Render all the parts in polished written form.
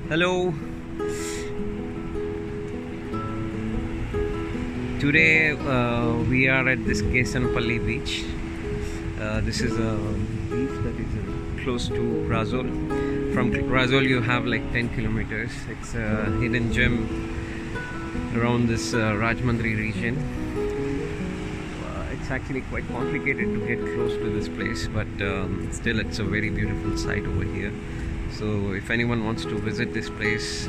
Hello. Today we are at this Kesanapalli beach. This is a beach that is close to Razole. From Razole you have like 10 kilometers. It's a hidden gem around this Rajmandri region. It's actually quite complicated to get close to this place, but still it's a very beautiful site over here. So if anyone wants to visit this place,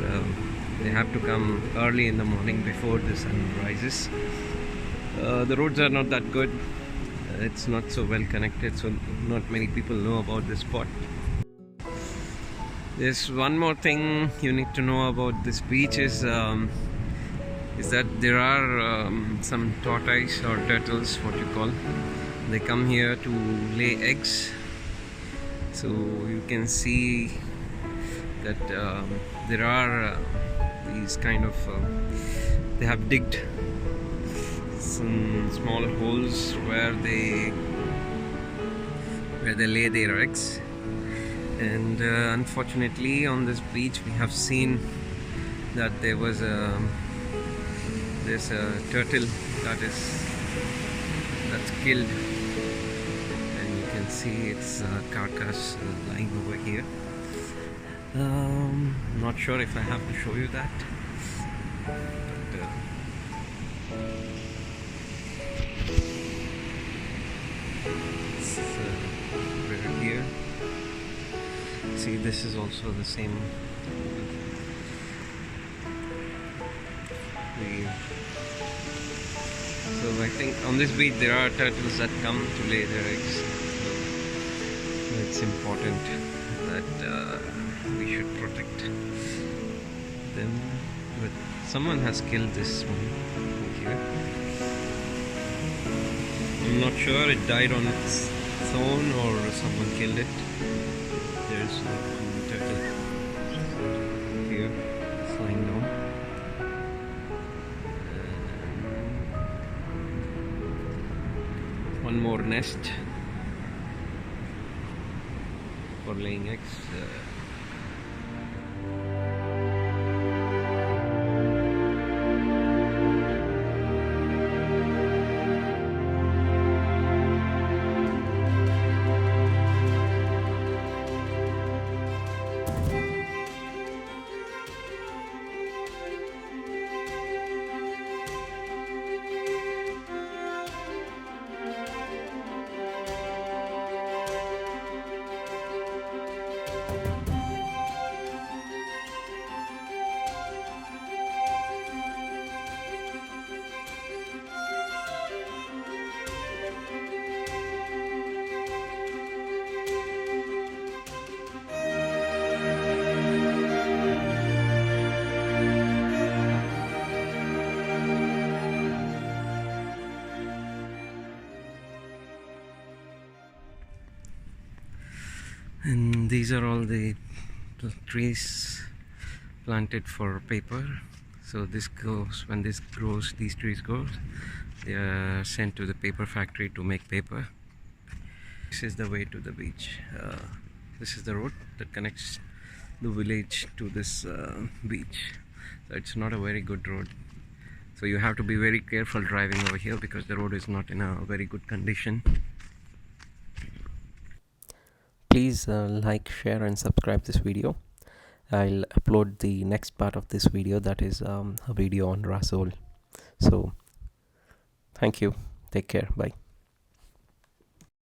they have to come early in the morning before the sun rises. The roads are not that good. It's not so well connected, so not many people know about this spot. There's one more thing you need to know about this beach is that there are some tortoise or turtles, what you call. They come here to lay eggs. So you can see that there are these kind of they have digged some small holes where they lay their eggs, and unfortunately on this beach we have seen that there's a turtle that's killed, and you can see its carcass lying over here. Not sure if I have to show you that, but it's right here. See, this is also the same. So I think on this beach there are turtles that come to lay their eggs. So it's important that we should protect them. But someone has killed this one here. I'm not sure it died on its own or someone killed it. There's one turtle here flying down. One more nest for laying eggs. And these are all the trees planted for paper. So this goes, when this grows, these trees grow, they are sent to the paper factory to make paper. This is the way to the beach. This is the road that connects the village to this beach. So it's not a very good road. So you have to be very careful driving over here because the road is not in a very good condition. Please like, share and subscribe this video. I'll upload the next part of this video, that is a video on Razole. So thank you, take care, bye.